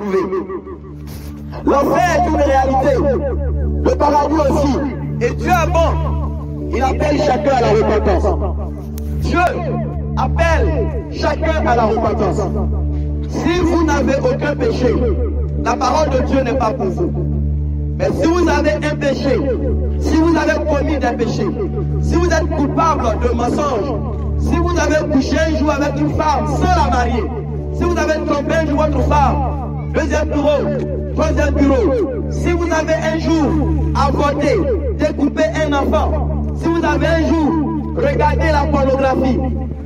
éprouvé. L'enfer est une réalité, le paradis aussi. Et Dieu est bon, il appelle chacun à la repentance. Dieu appelle chacun à la repentance. Si vous n'avez aucun péché, la parole de Dieu n'est pas pour vous. Mais si vous avez un péché, si vous avez commis des péchés, si vous êtes coupable de mensonges, si vous avez couché un jour avec une femme sans la marier, si vous avez trompé un jour votre femme, deuxième bureau, troisième bureau, si vous avez un jour avorté, découpé un enfant, si vous avez un jour regardé la pornographie,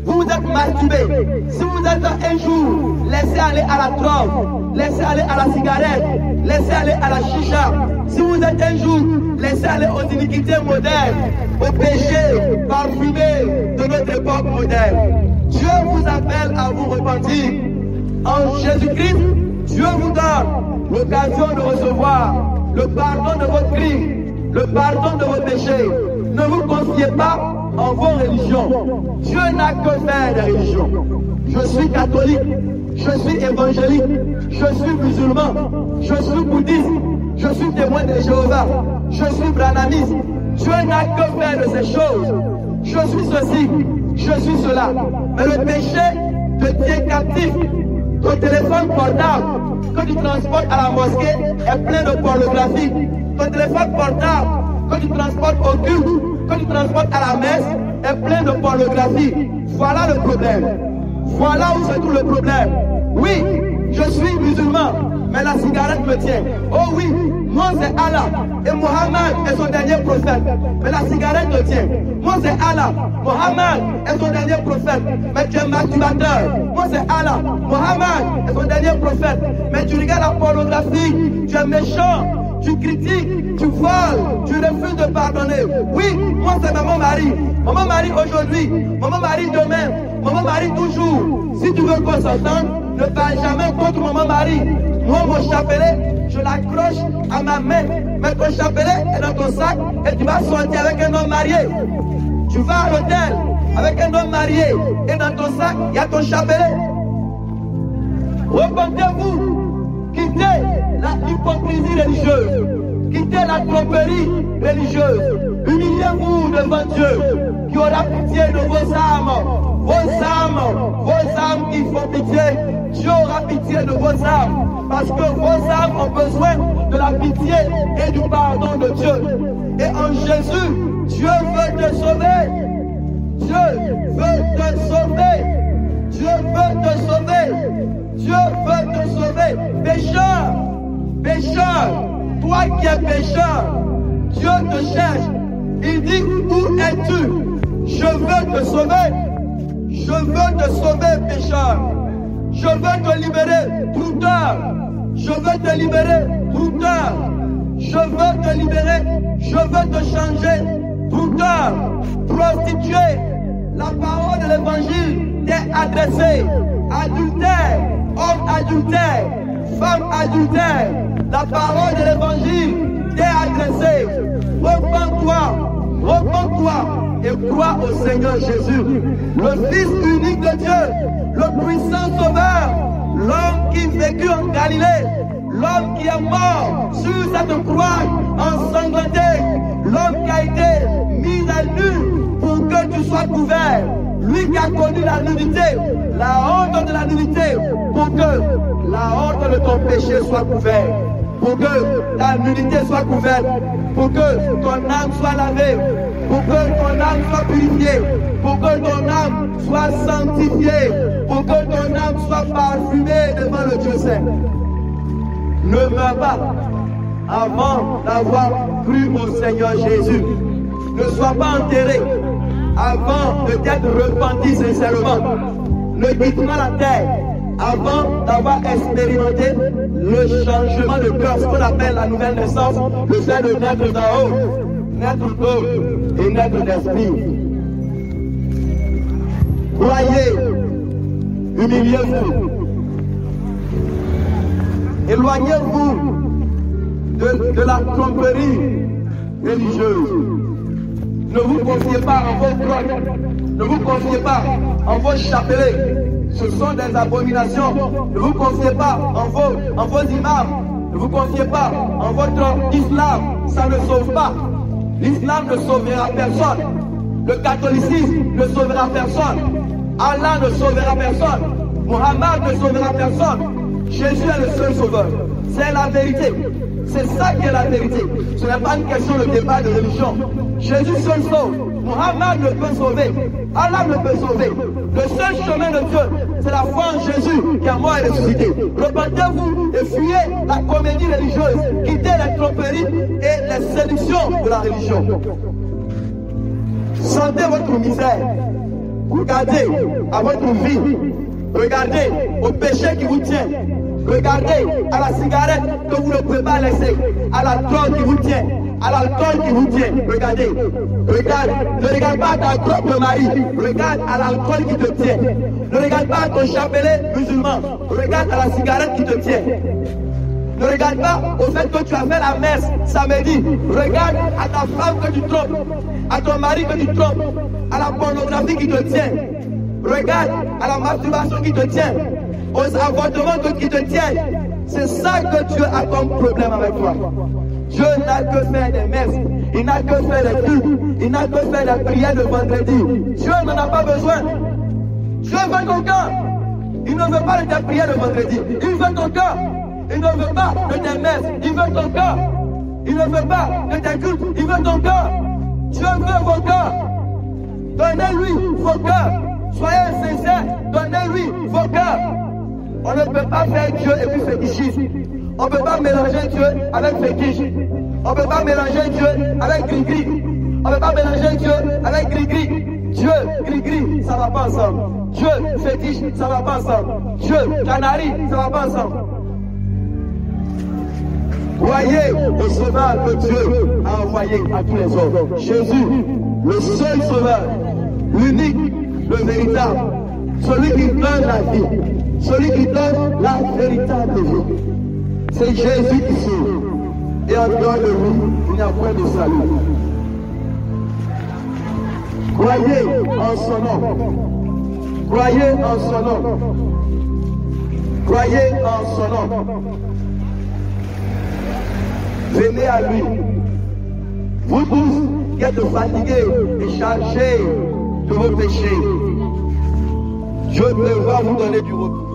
vous vous êtes masturbé, si vous êtes un jour laissé aller à la drogue, laissé aller à la cigarette, laissé aller à la chicha, si vous êtes un jour laissé aller aux iniquités modernes, aux péchés parfumés de notre époque moderne, Dieu vous appelle à vous repentir. En Jésus-Christ, Dieu vous donne l'occasion de recevoir le pardon de vos crimes, le pardon de vos péchés. Ne vous confiez pas en vos religions. Dieu n'a que faire des religions. Je suis catholique, je suis évangélique, je suis musulman, je suis bouddhiste, je suis témoin de Jéhovah, je suis branamiste. Dieu n'a que faire de ces choses. Je suis ceci, je suis cela. Mais le péché te tient captif. Ton téléphone portable que tu transportes à la mosquée est plein de pornographie. Ton téléphone portable que tu transportes au culte, que tu transportes à la messe est plein de pornographie. Voilà le problème. Voilà où se trouve le problème. Oui, je suis musulman, mais la cigarette me tient. Oh oui, moi c'est Allah et Mohammed est son dernier prophète, mais la cigarette me tient. Moi c'est Allah, Mohammed est son dernier prophète, mais tu es masturbateur. Moi c'est Allah, Mohammed est son dernier prophète, mais tu regardes la pornographie, tu es méchant, tu critiques, tu voles, tu refuses de pardonner. Oui, moi c'est maman Marie. Maman Marie aujourd'hui, maman Marie demain, maman Marie toujours. Si tu veux qu'on s'entende, ne parle jamais contre maman Marie. Moi, mon chapelet, je l'accroche à ma main. Mais ton chapelet est dans ton sac et tu vas sortir avec un homme marié. Tu vas à l'hôtel avec un homme marié et dans ton sac, il y a ton chapelet. Repentez-vous, quittez la hypocrisie religieuse, quittez la tromperie religieuse, humiliez-vous devant Dieu qui aura pitié de vos âmes qui font pitié. Dieu aura pitié de vos âmes parce que vos âmes ont besoin de la pitié et du pardon de Dieu. Et en Jésus, Dieu veut te sauver. Dieu veut te sauver. Dieu veut te sauver. Dieu veut te sauver. Pécheur, pécheur, toi qui es pécheur, Dieu te cherche. Il dit, où es-tu? Je veux te sauver. Je veux te sauver, pécheur. Je veux te libérer, trouteur. Je veux te libérer, trouteur. Je veux te libérer, je veux te changer, trouteur, prostituée. La parole de l'évangile t'est adressée. Adultère, homme adultère, femme adultère. La parole de l'évangile t'est adressée. Repends-toi, repends-toi et crois au Seigneur Jésus, le Fils unique de Dieu, le puissant sauveur, l'homme qui vécut en Galilée, l'homme qui est mort sur cette croix ensanglantée, l'homme qui a été mis à nu pour que tu sois couvert, lui qui a connu la nudité, la honte de la nudité, pour que la honte de ton péché soit couverte, pour que ta nudité soit couverte, pour que ton âme soit lavée, pour que ton âme soit purifiée, pour que ton âme soit sanctifiée, pour que ton âme soit parfumée devant le Dieu Saint. Ne meurs pas avant d'avoir cru au Seigneur Jésus. Ne sois pas enterré avant de t'être repenti sincèrement. Ne quitte pas la terre avant d'avoir expérimenté le changement de cœur, ce qu'on appelle la nouvelle naissance, le fait de naître d'en haut, naître d'eau et naître d'esprit. Croyez, humiliez-vous, éloignez-vous de la tromperie religieuse. Ne vous confiez pas en vos grottes, ne vous confiez pas en vos chapelets. Ce sont des abominations. Ne vous confiez pas en vos imams, ne vous confiez pas en votre islam, ça ne sauve pas. L'islam ne sauvera personne. Le catholicisme ne sauvera personne. Allah ne sauvera personne. Muhammad ne sauvera personne. Jésus est le seul sauveur. C'est la vérité. C'est ça qui est la vérité. Ce n'est pas une question de débat de religion. Jésus seul sauve. Muhammad ne peut sauver. Allah ne peut sauver. Le seul chemin de Dieu, c'est la foi en Jésus qui est mort et ressuscité. Repentez-vous et fuyez la comédie religieuse. Quittez les tromperies et les séductions de la religion. Sentez votre misère. Regardez à votre vie. Regardez au péché qui vous tient. Regardez à la cigarette que vous ne pouvez pas laisser. À la drogue qui vous tient. À l'alcool qui vous tient. Regardez. Regarde. Ne regarde pas à ta propre mari. Regarde à l'alcool qui te tient. Ne regarde pas à ton chapelet musulman. Regarde à la cigarette qui te tient. Ne regarde pas au fait que tu as fait la messe samedi. Regarde à ta femme que tu trompes. À ton mari que tu trompes. À la pornographie qui te tient. Regarde à la masturbation qui te tient. Aux avortements qui te tiennent. C'est ça que Dieu a comme problème avec toi. Dieu n'a que faire des messes. Il n'a que faire des cultes. Il n'a que faire des prières de vendredi. Dieu n'en a pas besoin. Dieu veut ton cœur. Il ne veut pas de tes prières de vendredi. Il veut ton cœur. Il ne veut pas de tes messes. Il veut ton cœur. Il ne veut pas de tes cultes. Il veut ton cœur. Dieu veut vos cœurs. Donnez-lui vos cœurs. Soyez sincères. Donnez-lui vos cœurs. On ne peut pas faire Dieu et puis fétichisme. On ne peut pas mélanger Dieu avec fétiche. On ne peut pas mélanger Dieu avec gris-gris. On ne peut pas mélanger Dieu avec gris-gris. Dieu, gris-gris, ça ne va pas ensemble. Dieu, fétiche, ça ne va pas ensemble. Dieu, canari, ça ne va pas ensemble. Croyez au sauveur que Dieu a envoyé à tous les hommes. Jésus, le seul sauveur, l'unique, le véritable, celui qui donne la vie, celui qui donne la véritable vie. C'est Jésus qui sauve. Et en dehors de lui, il n'y a point de salut. Croyez en son nom. Croyez en son nom. Croyez en son nom. Venez à lui. Vous tous qui êtes fatigués et chargés de vos péchés, Dieu va vous donner du repos.